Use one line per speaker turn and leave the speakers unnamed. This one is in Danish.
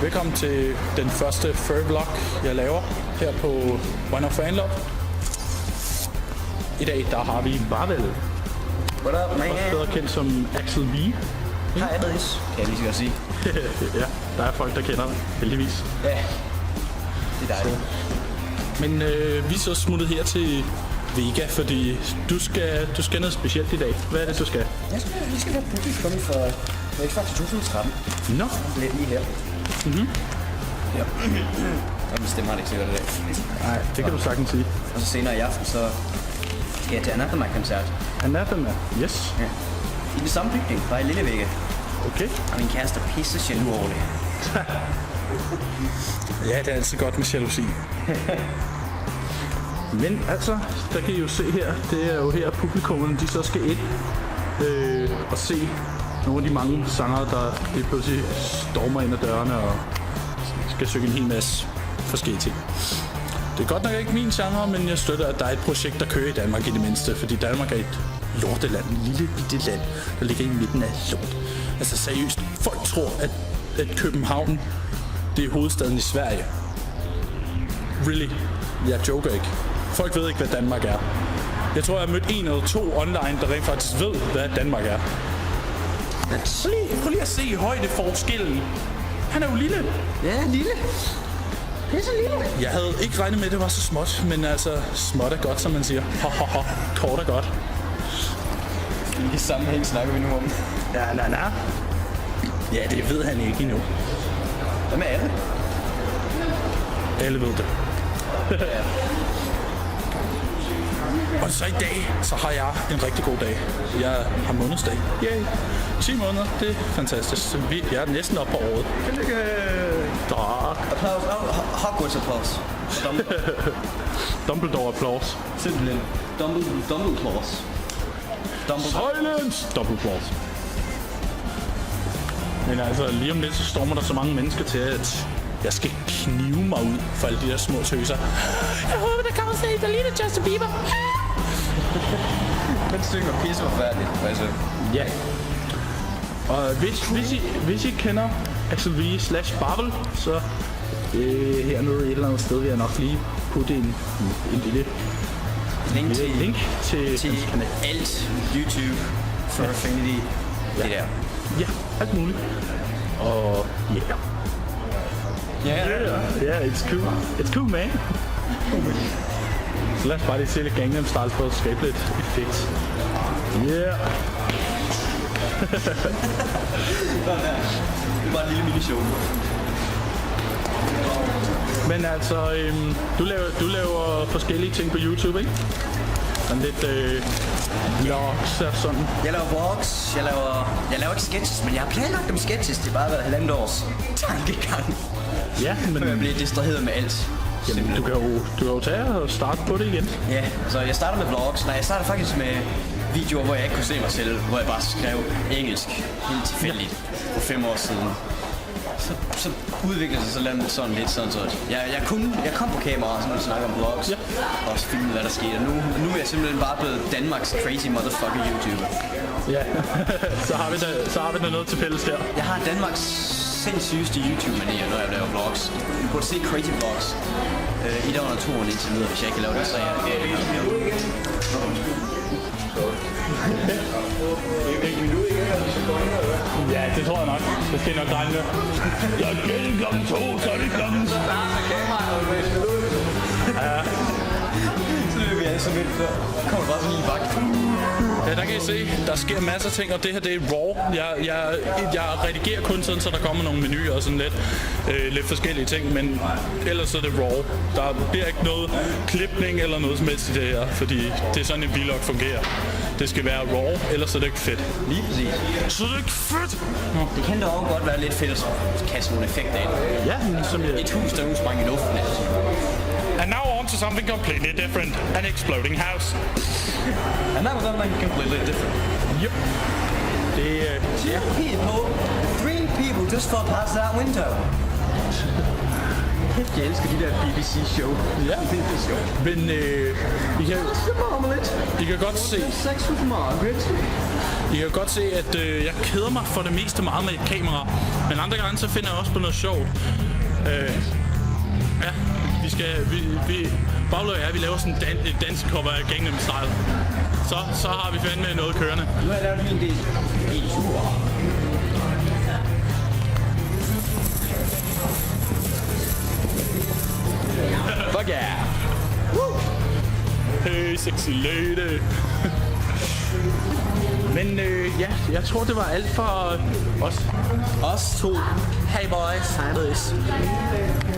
Velkommen til den første furry-vlog, jeg laver her på One of Fanlove. I dag der har vi Barvel,
What up, man?
også bedre kendt som Axel V.
Hej, Adris. Kan jeg lige så godt sige.
Ja, der er folk, der kender dig, heldigvis.
Ja, det er dejligt.
Men vi er så smuttet her til Vega, fordi du skal noget specielt i dag. Hvad er det, du skal?
Vi skal være publikum for X Factor 2013.
Nå.
Lidt lige her. Ja. Og min stemme har det ikke sikkert i dag.
Nej, det kan du sagtens sige.
Og så senere i aften, så skal jeg til Anathema-koncert.
Anathema, yes.
Ja. I den samme bygning, bare i Lille Vega.
Okay.
Og min kæreste er pisse jaloux over det.
Ja, det er altid godt med jalousi. Men altså, der kan I jo se her, det er jo her publikummerne, de så skal ind og se nogle af de mange sanger, der lige pludselig stormer ind ad dørene og skal synge en hel masse forskellige ting. Det er godt nok ikke min genre, men jeg støtter, at der er et projekt, der kører i Danmark i det mindste, fordi Danmark er et lorteland, en lille bitte land, der ligger i midten af lort. Altså seriøst, folk tror, at København, det er hovedstaden i Sverige. Really? Jeg joker ikke. Folk ved ikke, hvad Danmark er. Jeg tror, jeg har mødt en eller to online, der rent faktisk ved, hvad Danmark er. Prøv lige at se højdeforskellen. Han er jo lille.
Ja, lille. Det er så lille.
Jeg havde ikke regnet med, at det var så småt, men altså, småt er godt, som man siger. Kort er godt.
Hvilke sammenhæng snakker vi nu om?
Ja. Ja, det ved han ikke endnu.
Hvad med alle?
Alle ved det. Og så i dag, så har jeg en rigtig god dag. Jeg har månedsdag. Yay. 10 måneder, det er fantastisk. Jeg er næsten oppe på året.
Tillykke.
Tak.
Applaus. Hogwarts applaus.
Dumbledore applaus.
Simpelthen. Dumbleplaus.
Silence! Dumbleplaus. Men altså, lige om lidt, så stormer der så mange mennesker til, at jeg skal knive mig ud for alle de der små tøser. Jeg håber, der kommer sådan en, der ligner Justin Bieber.
Den synger pisse forfærdeligt. Altså.
Ja. Og hvis I kender Axel V / Barvel, så hernede et eller andet sted vil jeg nok lige putte en lille
Link
til
til
hans kanal.
alt YouTube for Affinity. Det der.
Ja, alt muligt. Og yeah, it's cool. It's cool, man. Så lad os bare lige se lidt Gangnam Style for at skabe lidt effekt. Yeah.
Det var en lille minishow.
Men altså, du laver forskellige ting på YouTube, ikke? Sådan lidt vlogs og sådan.
Jeg laver vlogs, jeg laver ikke sketches, men jeg har planlagt dem sketches. Det har bare været 1,5 års tankegang.
Ja, men
Jeg bliver distraheret med alt.
jamen, du kan jo tage og starte på det igen.
Ja, så jeg starter med vlogs. Nej, jeg starter faktisk med videoer, hvor jeg ikke kunne se mig selv. Hvor jeg bare skrev engelsk helt tilfældigt for 5 år siden. Så udviklede det sig sådan lidt sådan, så jeg kom på kamera og sådan snakke om vlogs.
Ja.
Og også filme, hvad der skete. Og nu er jeg simpelthen bare blevet Danmarks crazy motherfucker YouTuber.
Ja, så har vi da noget til fælles der.
Jeg har Danmarks sindssygeste YouTube-manier, når jeg laver vlogs. Du burde se crazy vlogs. I der under 2 indtil videre, hvis jeg ikke kan lave det, så er jeg
Ja, det tror jeg nok. Det skal nok regne med. Jeg er igen klokken 2, så er det klokken. Ja.
Så løber vi alle så vildt, så kommer bare sådan en vagt.
Ja, der kan I se, der sker masser af ting, og det her det er raw. Jeg redigerer kun sådan, så der kommer nogle menuer og sådan lidt forskellige ting, men ellers er det raw. Der bliver ikke noget klipning eller noget som helst i det her, fordi det er sådan en vlog fungerer. Det skal være raw, ellers er det ikke fedt.
Lige præcis.
Så er det ikke fedt!
Det kan dog godt være lidt fedt at kaste nogle effekter ind.
Ja, som jeg...
Et hus, der udsprang i luften. Altså.
And now on to something completely different. An exploding house.
And that was something completely different.
Yep. Det
Three people just fell past that window. Jeg elsker de der BBC-show.
Ja, men I kan godt se...
Sex with Margaret.
I kan godt se, at jeg keder mig for det meste meget med et kamera. Men andre gange, så finder jeg også på noget sjovt. Ja, Pablo og jeg, vi laver sådan et dansecover af Gangnam Style. Så har vi fandme noget kørende.
Nu har jeg lavet en del ture. Fuck yeah!
Hey, sexy lady. Men ja, jeg tror, det var alt for os.
Os to.
Hey boys. Hej boys.